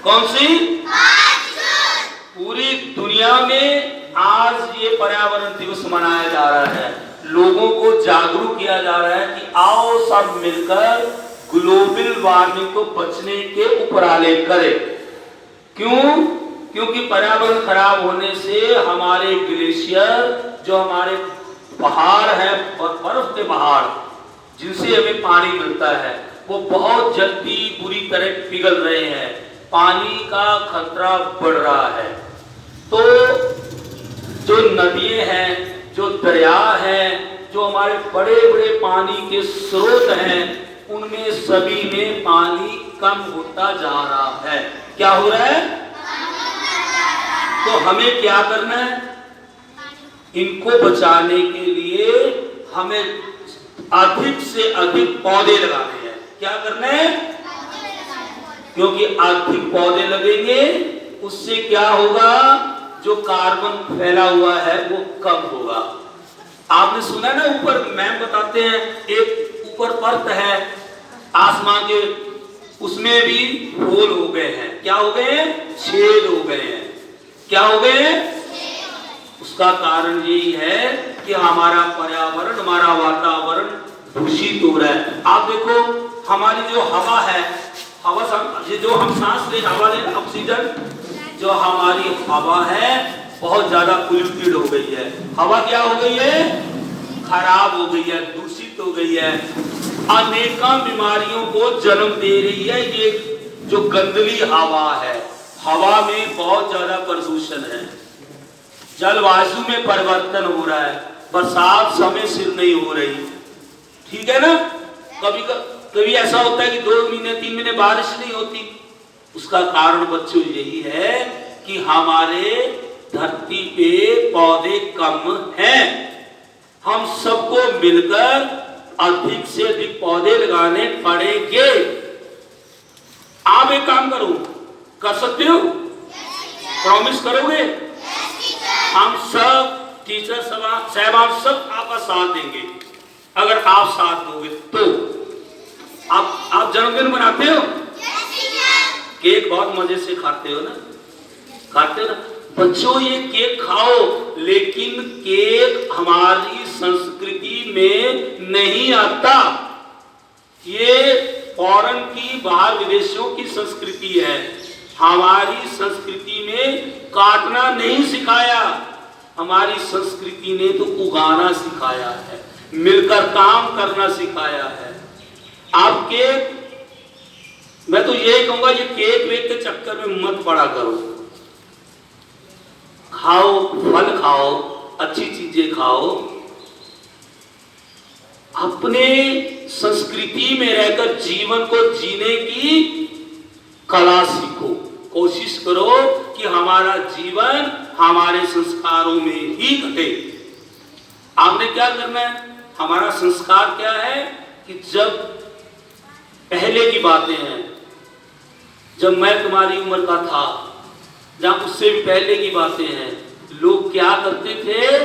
कौन सी? पूरी दुनिया में आज ये पर्यावरण दिवस मनाया जा रहा है। लोगों को जागरूक किया जा रहा है कि आओ सब मिलकर ग्लोबल वार्मिंग को बचने के उपराले करें। क्यों? क्योंकि पर्यावरण खराब होने से हमारे ग्लेशियर, जो हमारे पहाड़ है, बर्फ के पहाड़ जिनसे हमें पानी मिलता है, वो बहुत जल्दी बुरी तरह पिघल रहे हैं। पानी का खतरा बढ़ रहा है। तो जो नदियां हैं, जो दरिया हैं, जो हमारे बड़े बड़े पानी के स्रोत हैं, उनमें सभी में पानी कम होता जा रहा है। क्या हो रहा है? तो हमें क्या करना है? इनको बचाने के लिए हमें अधिक से अधिक पौधे लगाने हैं। क्या करना है? क्योंकि अधिक पौधे लगेंगे, उससे क्या होगा? जो कार्बन फैला हुआ है वो कम होगा। आपने सुना ना, ऊपर मैम बताते हैं, एक ऊपर परत है आसमान के, उसमें भी होल हो गए हैं। क्या हो गए हैं? छेद हो गए हैं। क्या हो गए हैं? उसका कारण यही है कि हमारा पर्यावरण, हमारा वातावरण दूषित हो रहा है। आप देखो, हमारी जो हवा है, जो हम सांस ले, हवा ले, ऑक्सीजन, जो हमारी हवा है बहुत ज्यादा पोल्यूटेड हो गई है। हवा क्या हो गई है? खराब हो गई है, दूषित हो गई है, अनेकों बीमारियों को जन्म दे रही है। ये जो गंदली हवा है, हवा में बहुत ज्यादा प्रदूषण है, जलवायु में परिवर्तन हो रहा है, बरसात समय सिर नहीं हो रही। ठीक है ना? कभी ऐसा होता है कि 2 महीने 3 महीने बारिश नहीं होती। उसका कारण बच्चों यही है कि हमारे धरती पे पौधे कम हैं। हम सबको मिलकर अधिक से अधिक पौधे लगाने पड़ेंगे। आप एक काम करो, कर सकते हो? प्रॉमिस करोगे? हम सब टीचर साहब सब आपका साथ देंगे। अगर आप साथ दोगे तो आप जन्मदिन मनाते हो? केक बहुत मजे से खाते हो ना? खाते हो ना? बच्चों, ये केक खाओ, लेकिन केक हमारी संस्कृति में नहीं आता। ये फॉरेन की, बाहर विदेशों की संस्कृति है। हमारी संस्कृति में काटना नहीं सिखाया, हमारी संस्कृति ने तो उगाना सिखाया है, मिलकर काम करना सिखाया है। आप केक, मैं तो यही कहूंगा, ये केक वेक के चक्कर में मत पड़ा करो। खाओ, फल खाओ, अच्छी चीजें खाओ, अपने संस्कृति में रहकर जीवन को जीने की कला सीखो। कोशिश करो कि हमारा जीवन हमारे संस्कारों में ही घटे। आपने क्या करना है? हमारा संस्कार क्या है कि जब पहले की बातें हैं, जब मैं तुम्हारी उम्र का था, जहां उससे भी पहले की बातें हैं, लोग क्या करते थे?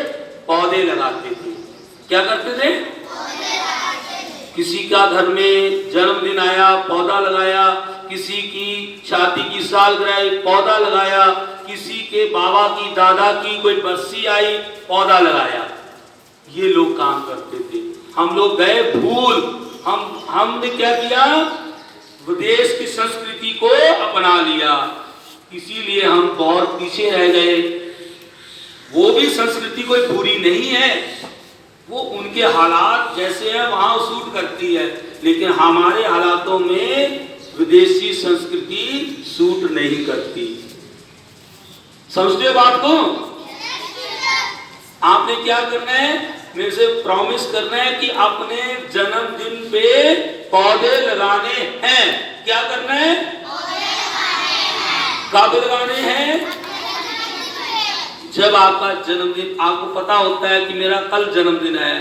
पौधे लगाते थे। क्या करते थे? किसी का घर में जन्मदिन आया, पौधा लगाया, किसी की शादी की सालगिरह, पौधा लगाया, किसी के बाबा की, दादा की कोई बरसी आई, पौधा लगाया। ये लोग काम करते थे। हम लोग गए भूल, हमने क्या किया? विदेश की संस्कृति को अपना लिया, इसीलिए हम बहुत पीछे रह गए। वो भी संस्कृति कोई बुरी नहीं है, वो उनके हालात जैसे हैं वहां सूट करती है, लेकिन हमारे हालातों में विदेशी संस्कृति सूट नहीं करती। समझते हो बात को? आपने क्या करना है? मेरे से प्रॉमिस करना है कि अपने जन्मदिन पे पौधे लगाने हैं। क्या करना है? कब लगाने हैं? जब आपका जन्मदिन, आपको पता होता है कि मेरा कल जन्मदिन है,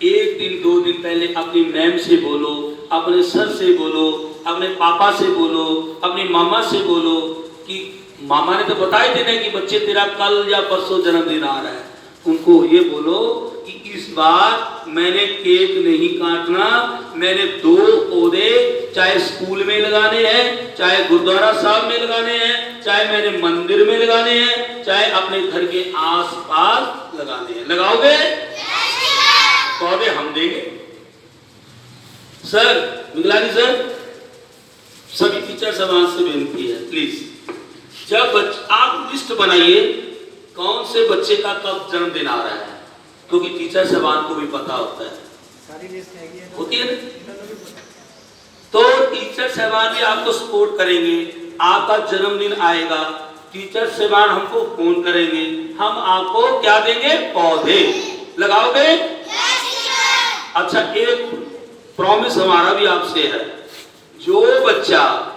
1 दिन 2 दिन पहले अपनी मैम से बोलो, अपने सर से बोलो, अपने पापा से बोलो, अपनी मामा से बोलो कि मामा ने तो बता ही देना कि बच्चे तेरा कल या परसों जन्मदिन आ रहा है। उनको ये बोलो कि इस बार मैंने केक नहीं काटना, मैंने 2 पौधे चाहे स्कूल में लगाने हैं, चाहे गुरुद्वारा साहब में लगाने हैं, चाहे मैंने मंदिर में लगाने हैं, चाहे अपने घर के आसपास लगाने हैं। लगाओगे? पौधे हम देंगे। सर मिगलानी सर, सभी टीचर समाज से बेनती है, प्लीज जब आप लिस्ट बनाइए कौन से बच्चे का कब जन्मदिन आ रहा है, क्योंकि टीचर साहबान को भी पता होता है, सारी लिस्ट होती है ना, तो टीचर साहबान भी आपको सपोर्ट करेंगे। आपका जन्मदिन आएगा, टीचर साहबान हमको फोन करेंगे, हम आपको क्या देंगे? पौधे। लगाओगे? अच्छा, एक प्रॉमिस हमारा भी आपसे है, जो बच्चा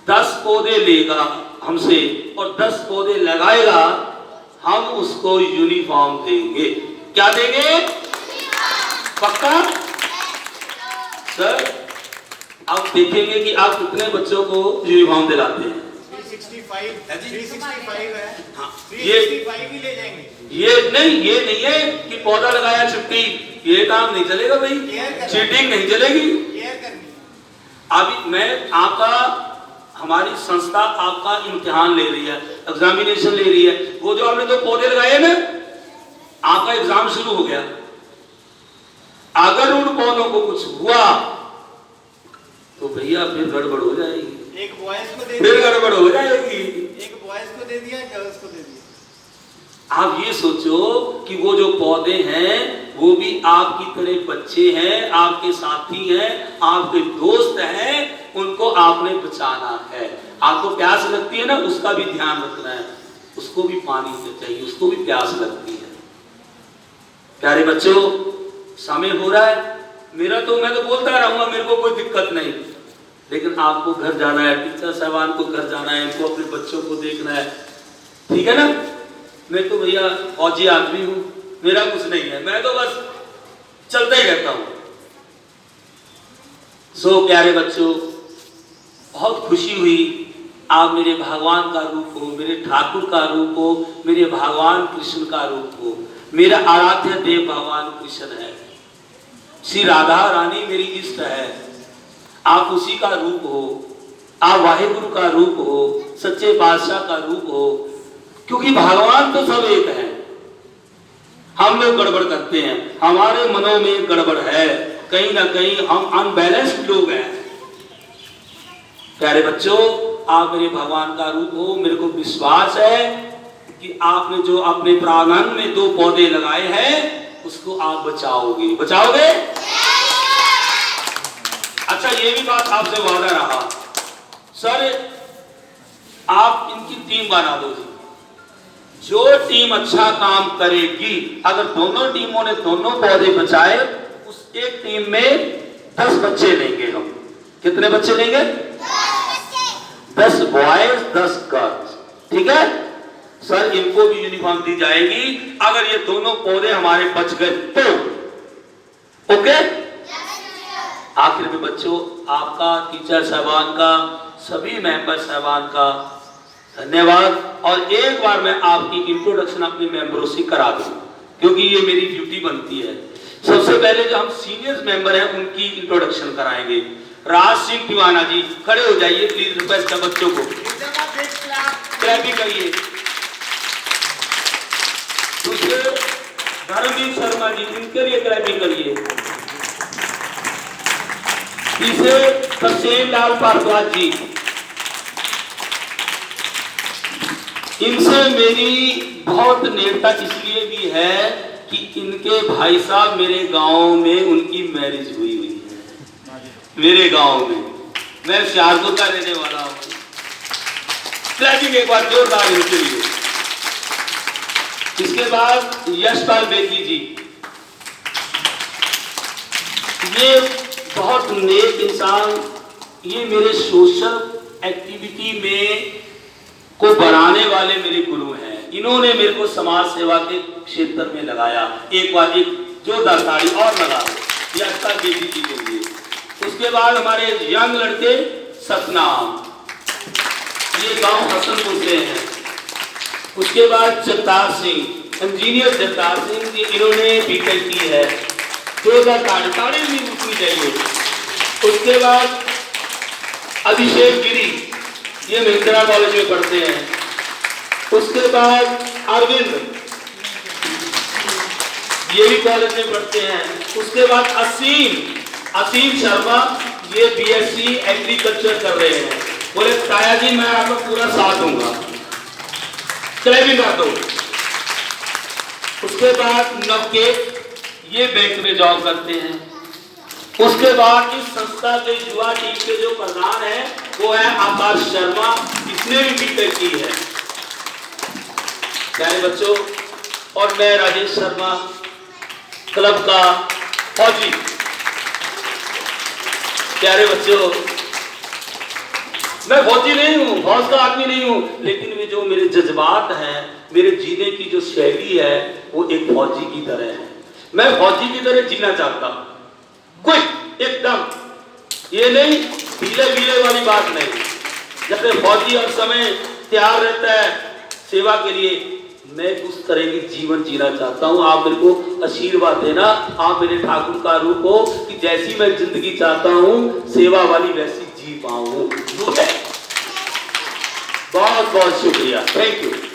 10 पौधे लेगा हमसे और 10 पौधे लगाएगा, हम उसको यूनिफॉर्म देंगे। क्या देंगे? पक्का? सर आप देखेंगे कि आप कितने बच्चों को यूनिफॉर्म दिलाते हैं। 365 है। हाँ, 365 ही ले जाएंगे। ये नहीं है कि पौधा लगाया छुट्टी, ये काम नहीं चलेगा भाई, चीटिंग नहीं चलेगी। अभी मैं आपका, हमारी संस्था आपका इम्तिहान ले रही है, एग्जामिनेशन ले रही है। वो जो आपने 2 पौधे लगाए ना, आपका एग्जाम शुरू हो गया। अगर उन पौधों को कुछ हुआ तो भैया फिर गड़बड़ हो जाएगी। एक बॉयज को दे फिर गड़बड़ हो जाएगी। एक बॉयज को दे दिया, गर्ल्स को दे दिया। आप ये सोचो कि वो जो पौधे हैं वो भी आपकी तरह बच्चे हैं, आपके साथी हैं, आपके दोस्त हैं, उनको आपने बचाना है। आपको प्यास लगती है ना, उसका भी ध्यान रखना है, उसको भी पानी चाहिए, उसको भी प्यास लगती है। प्यारे बच्चों, समय हो रहा है, मैं तो बोलता रहूंगा, मेरे को कोई दिक्कत नहीं, लेकिन आपको घर जाना है, टीचर साहबान को घर जाना है, इनको अपने बच्चों को देखना है, ठीक है ना। मैं तो भैया फौजी आदमी हूं, मेरा कुछ नहीं है, मैं तो बस चलता ही रहता हूं। सो प्यारे बच्चों, बहुत खुशी हुई, आप मेरे भगवान का रूप हो, मेरे ठाकुर का रूप हो, मेरे भगवान कृष्ण का रूप हो। मेरा आराध्य देव भगवान कृष्ण है, श्री राधा रानी मेरी इष्ट है, आप उसी का रूप हो, आप वाहिगुरु का रूप हो, सच्चे बादशाह का रूप हो, क्योंकि भगवान तो सब एक है। हम लोग गड़बड़ करते हैं, हमारे मनों में गड़बड़ है, कहीं ना कहीं हम अनबैलेंस्ड लोग हैं। प्यारे बच्चों, आप मेरे भगवान का रूप हो, मेरे को विश्वास है कि आपने जो अपने प्रांगण में 2 पौधे लगाए हैं उसको आप बचाओगे। बचाओगे? अच्छा, ये भी बात आपसे वादा रहा, सर आप इनकी टीम बना दो जी। जो टीम अच्छा काम करेगी, अगर दोनों टीमों ने दोनों पौधे बचाए, उस एक टीम में 10 बच्चे लेंगे हम। कितने बच्चे लेंगे? 10 बॉयज 10 गर्ल्स, ठीक है सर। इनको भी यूनिफॉर्म दी जाएगी अगर ये दोनों पौधे हमारे बच गए तो। ओके? आखिर में बच्चों, आपका, टीचर साहबान का, सभी मेंबर साहबान का धन्यवाद। और एक बार मैं आपकी इंट्रोडक्शन अपने मेंबरों से करा दूं, क्योंकि ये मेरी ड्यूटी बनती है। सबसे पहले जो हम सीनियर मेंबर हैं उनकी इंट्रोडक्शन कराएंगे। राज सिंह तिवाना जी, खड़े हो जाइए प्लीज, रिक्वेस्ट है बच्चों को, क्लैपिंग करिए। दूसरे धर्मवीर शर्मा जी, इनके लिए क्लैपिंग करिए। तीसरे तरसेम लाल भारद्वाज जी, इनसे मेरी बहुत नेड़ता इसलिए भी है कि इनके भाई साहब मेरे गांव में उनकी मैरिज हुई है, मेरे गांव में। मैं होशियारपुर का रहने वाला हूं। क्लैपिंग एक बार जोरदार इनके लिए। इसके बाद यशपाल बेदी जी, ये बहुत नेक इंसान, ये मेरे सोशल एक्टिविटी में को बढ़ाने वाले मेरे गुरु हैं। इन्होंने मेरे को समाज सेवा के क्षेत्र में लगाया। एक बार एक जोरदार ताली और लगा दो यशपाल बेदी जी के लिए। उसके बाद हमारे यंग लड़के सतनाम, ये गांव हसनपुर से हैं। उसके बाद जगतार सिंह, इंजीनियर जगतार सिंह जी, इन्होंने बीटेक की है। जोरदार ताड़ी भी सीखनी चाहिए। उसके बाद अभिषेक गिरी, ये महिंद्रा कॉलेज में पढ़ते हैं। उसके बाद अरविंद, ये भी कॉलेज में पढ़ते हैं। उसके बाद असीम शर्मा, ये बीएससी एग्रीकल्चर कर रहे हैं। बोले ताया जी मैं आपका पूरा साथ दूंगा, क्लेविंग कर दो। उसके बाद नवकेत, ये बैंक में जॉब करते हैं। उसके बाद इस संस्था के युवा टीम के जो प्रधान है वो है आकाश शर्मा, इसने भी बीटेक की है। प्यारे बच्चों, और मैं राजेश शर्मा, क्लब का फौजी। प्यारे बच्चों, मैं फौजी नहीं हूँ, फौज का आदमी नहीं हूँ, लेकिन वे जो मेरे जज्बात हैं, मेरे जीने की जो शैली है वो एक फौजी की तरह है। मैं फौजी की तरह जीना चाहता हूँ, क्विक एकदम, ये नहीं ढीले ढीले वाली बात नहीं। जैसे फौजी हर समय तैयार रहता है सेवा के लिए, मैं उस तरह की जीवन जीना चाहता हूँ। आप मेरे को आशीर्वाद देना, आप मेरे ठाकुर का रूप हो कि जैसी मैं जिंदगी चाहता हूँ सेवा वाली वैसी जी पाऊँ। बहुत बहुत शुक्रिया, थैंक यू।